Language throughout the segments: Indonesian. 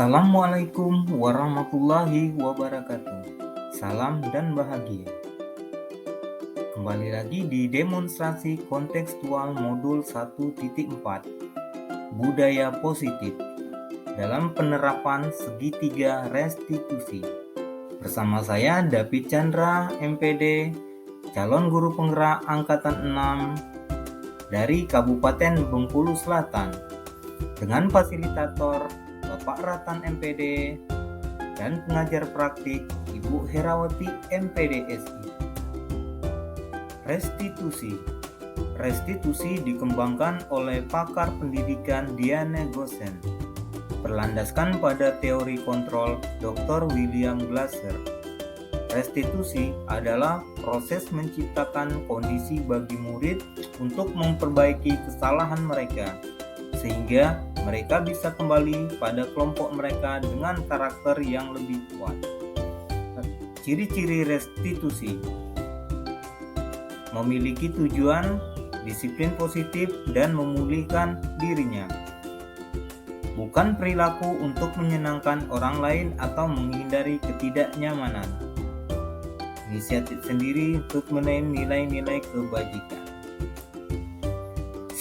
Assalamualaikum warahmatullahi wabarakatuh. Salam dan bahagia. Kembali lagi di demonstrasi kontekstual modul 1.4 Budaya Positif dalam penerapan segitiga restitusi. Bersama saya David Chandra, MPD, calon guru penggerak angkatan 6 dari Kabupaten Bengkulu Selatan, dengan fasilitator Bapak Ratan MPD dan pengajar praktik Ibu Herawati MPD SI. Restitusi dikembangkan oleh pakar pendidikan Diane Gosen, berlandaskan pada teori kontrol Dr. William Glasser. Restitusi adalah proses menciptakan kondisi bagi murid untuk memperbaiki kesalahan mereka, sehingga mereka bisa kembali pada kelompok mereka dengan karakter yang lebih kuat. Ciri-ciri restitusi: memiliki tujuan, disiplin positif, dan memulihkan dirinya. Bukan perilaku untuk menyenangkan orang lain atau menghindari ketidaknyamanan. Inisiatif sendiri untuk menaik nilai-nilai kebajikan.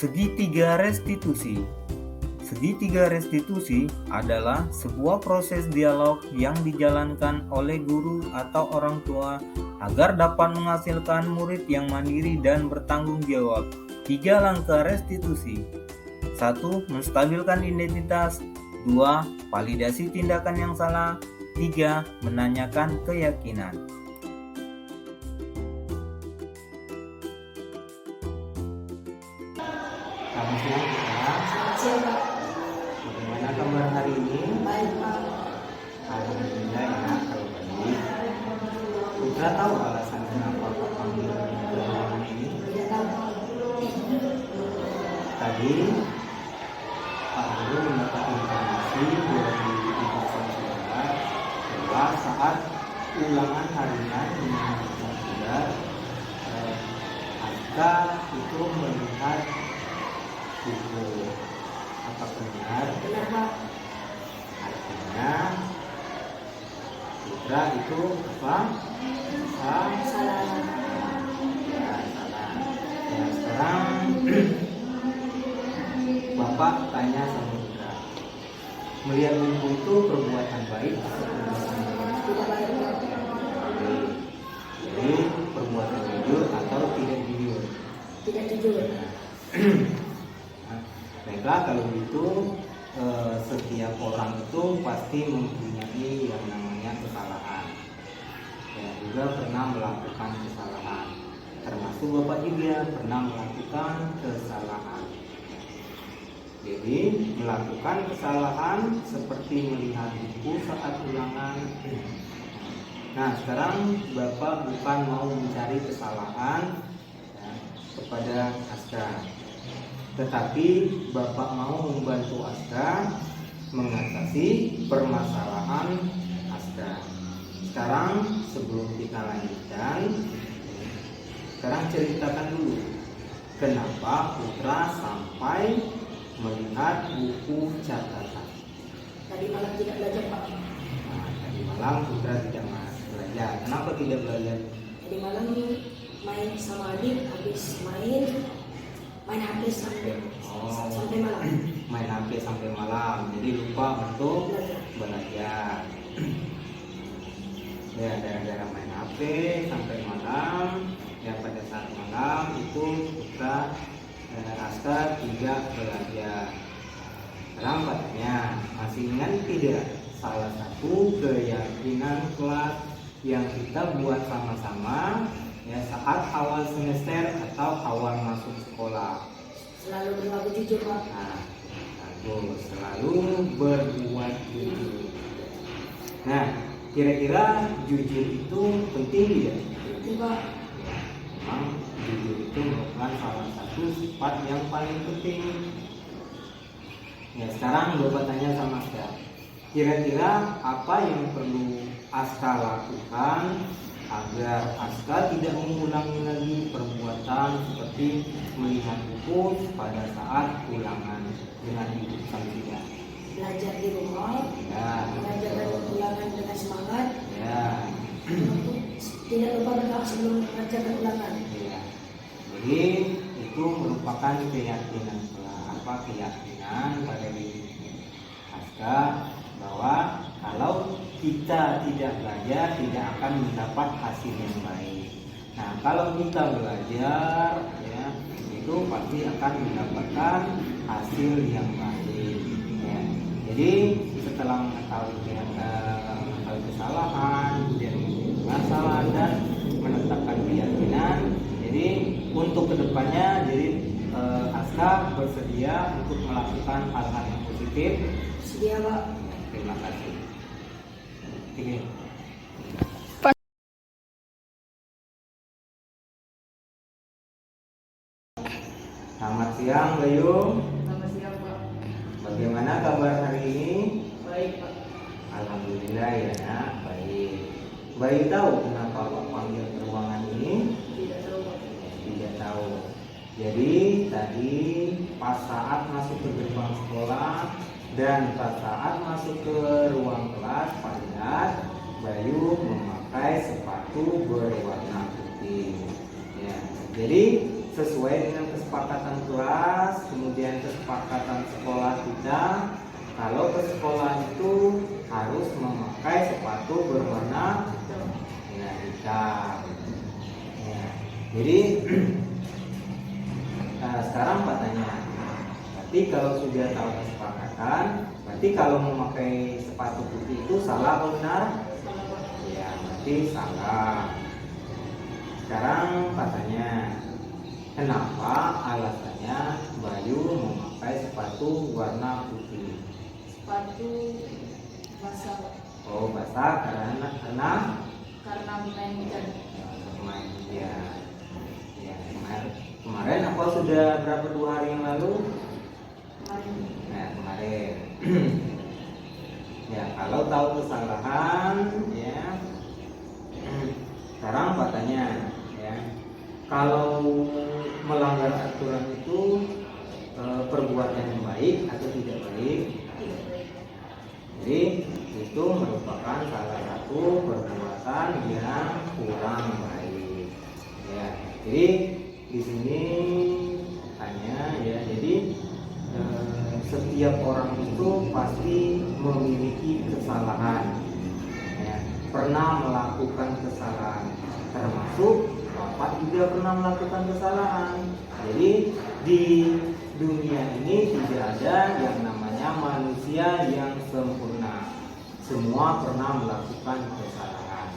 Segitiga restitusi adalah sebuah proses dialog yang dijalankan oleh guru atau orang tua agar dapat menghasilkan murid yang mandiri dan bertanggung jawab. 3 langkah restitusi: 1. Menstabilkan identitas. 2. Validasi tindakan yang salah. 3. Menanyakan keyakinan. Selamat siang, Pak. Bagaimana kabar hari ini? Baik, Pak. Alhamdulillah enak kalau baik. Putra tahu alasan kenapa Pak panggil pertemuan ini? Tidak tahu. Tadi Pak Guru mendapat informasi dari Ibu Saudara bahwa saat ulangan harian dengan Saudara, Aska itu melihat buku. Apakah benar? Benar, Pak. Artinya Putra itu apa? Salah. Ya, salah. Ya, sekarang Bapak tanya sama Putra, melihat buku itu perbuatan baik atau perbuatan baik? Tidak baik, Pak. Jadi perbuatan jujur atau tidak jujur? Tidak jujur. Baiklah, kalau gitu setiap orang itu pasti mempunyai yang namanya kesalahan. Ya, juga pernah melakukan kesalahan. Termasuk Bapak juga pernah melakukan kesalahan. Jadi melakukan kesalahan seperti melihat buku saat ulangan. Nah, sekarang Bapak bukan mau mencari kesalahan ya, kepada Aska, tetapi Bapak mau membantu Aska mengatasi permasalahan Aska. Sekarang sebelum kita lanjutkan, sekarang ceritakan dulu kenapa Putra sampai melihat buku catatan. Tadi malam tidak belajar, Pak. Nah, tadi malam Putra tidak belajar. Kenapa tidak belajar? Tadi malam main sama adik, habis main HP sampai malam. Main HP sampai malam, jadi lupa untuk belajar. Ya, gara-gara main HP sampai malam, ya pada saat malam itu Putra Aska tidak belajar. Sekarang katanya, masih ingat tidak salah satu keyakinan kelas yang kita buat sama-sama ya saat awal semester atau awal masuk sekolah? Selalu berlaku jujur, Pak. Nah, bagus, selalu berbuat jujur. Nah, kira-kira jujur itu penting tidak? Penting, Pak. Ya, memang jujur itu merupakan salah satu sifat yang paling penting. Ya, sekarang Bapak tanya sama Aska, kira-kira apa yang perlu Aska lakukan agar Aska tidak mengulangi lagi perbuatan seperti melihat buku pada saat ulangan dengan Ibu Samsiah? Belajar di rumah. Ya, keyakinan pada diri Aska bahwa kalau kita tidak belajar tidak akan mendapat hasil yang baik. Nah, kalau kita belajar ya itu pasti akan mendapatkan hasil yang baik. Ya. Jadi setelah mengetahui kesalahan, kemudian masalah dan menetapkan keyakinan, jadi untuk kedepannya jadi Aska bersedia untuk melakukan hal-hal yang positif. Sedia, Pak. Terima kasih. Oke. Selamat siang, Bayu. Selamat siang, Pak. Bagaimana kabar hari ini? Baik, Pak. Alhamdulillah ya, Nak. Baik. Bayu tahu kenapa Pak panggil ke ruangan ini? Tidak tahu, Pak. Tidak tahu. Jadi tadi pas saat masuk ke gerbang sekolah dan pas saat masuk ke ruang kelas, Pak lihat Bayu memakai sepatu berwarna putih. Ya. Jadi sesuai dengan kesepakatan kelas, kemudian kesepakatan sekolah kita, kalau ke sekolah itu harus memakai sepatu berwarna hitam. Ya. Jadi sekarang Pak tanya, berarti kalau sudah tahu kesepakatan, berarti kalau memakai sepatu putih itu salah atau benar? Salah, Pak. Ya, berarti salah. Sekarang Pak tanya, kenapa alasannya Bayu memakai sepatu warna putih? Sepatu basah, Pak. Oh, basah karena Karena main hujan. main ya. Ya, kemarin apa sudah berapa 2 hari yang lalu? Kemarin. Nah, kemarin. Ya, kalau tahu kesalahan ya. Sekarang Pak tanya ya. Kalau melanggar aturan itu perbuatan yang baik atau tidak baik? Tidak baik. Jadi itu merupakan salah satu perbuatan yang kurang baik. Ya, jadi di sini tanya ya. Jadi setiap orang itu pasti memiliki kesalahan. Ya, pernah melakukan kesalahan, termasuk Bapak juga pernah melakukan kesalahan. Jadi di dunia ini tidak ada yang namanya manusia yang sempurna. Semua pernah melakukan kesalahan.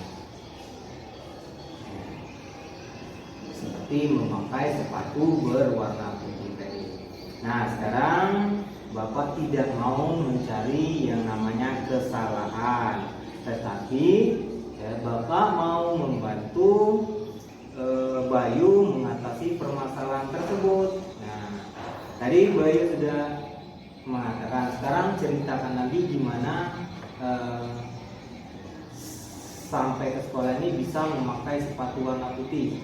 Seperti memakai sepatu berwarna putih tadi. Nah, sekarang Bapak tidak mau mencari yang namanya kesalahan, tetapi Bapak mau membantu Bayu mengatasi permasalahan tersebut. Nah, tadi Bayu sudah mengatakan, sekarang ceritakan nanti gimana sampai ke sekolah ini bisa memakai sepatu warna putih.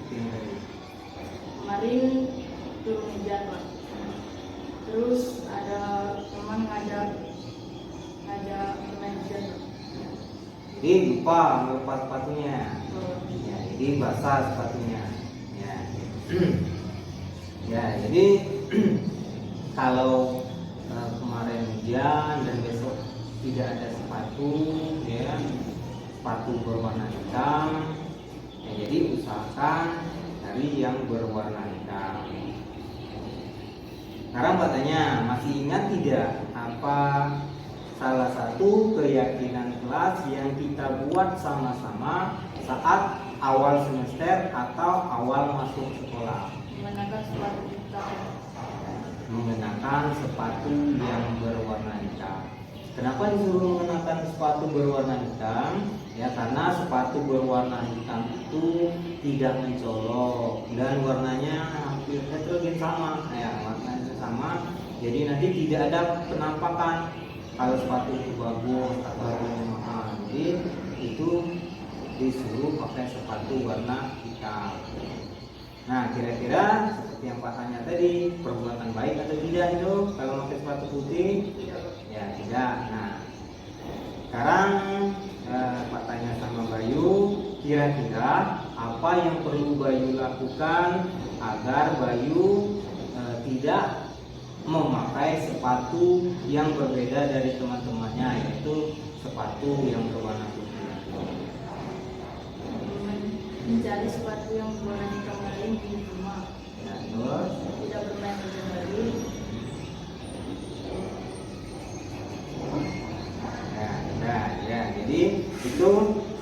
Kemarin turun hujan, Pak. Terus ada teman ngajak main hujan, Pak. Jadi lupa melepas sepatunya. Ya, jadi basah sepatunya. Ya, ya jadi kalau kemarin hujan dan besok tidak ada sepatu, ya sepatu berwarna hitam, ya, jadi usahakan cari yang berwarna hitam. Sekarang katanya masih ingat tidak apa salah satu keyakinan kelas yang kita buat sama-sama saat awal semester atau awal masuk sekolah? Mengenakan sepatu hitam. Mengenakan sepatu yang berwarna hitam. Kenapa disuruh mengenakan sepatu berwarna hitam? Ya, karena sepatu berwarna hitam itu tidak mencolok dan warnanya hampir heterogen sama. Ya, warnanya sama. Jadi nanti tidak ada penampakan kalau sepatu itu bagus atau mahal. Jadi itu disuruh pakai sepatu warna hitam. Nah, kira-kira seperti yang Pak tanya tadi, perbuatan baik atau tidak itu kalau pakai sepatu putih? Ya, tidak. Nah, sekarang Pak tanya sama Bayu, kira-kira apa yang perlu Bayu lakukan agar Bayu tidak memakai sepatu yang berbeda dari teman-temannya, yaitu sepatu yang berwarna putih. Mencari sepatu yang berwarna hitam lain di rumah. Ya, terus Tidak bermain kembali. ya, jadi itu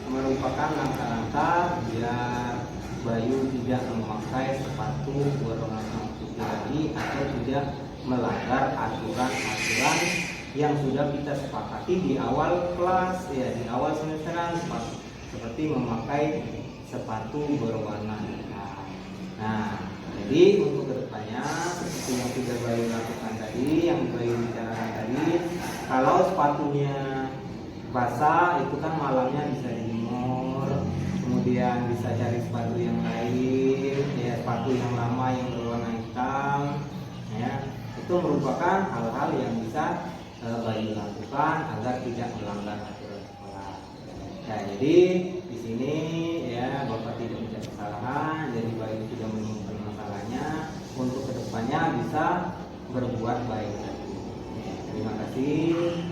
merupakan langkah-langkah biar Bayu tidak memakai sepatu berwarna putih lagi atau tidak melanggar aturan-aturan yang sudah kita sepakati di awal kelas, ya, di awal semesteran, seperti memakai sepatu berwarna hitam. Nah, jadi untuk kedepannya seperti yang sudah Bayu lakukan tadi, yang Bayu bicarakan tadi, kalau sepatunya basah itu kan malamnya bisa dijemur, kemudian bisa cari sepatu yang lain, ya, sepatu yang lama yang berwarna hitam, ya, itu merupakan hal-hal yang bisa Bayu lakukan agar tidak melanggar aturan sekolah. Nah, jadi di sini ya Bapak tidak punya kesalahan, jadi Bayu sudah menemukan masalahnya, untuk kedepannya bisa berbuat baik lagi. Terima kasih.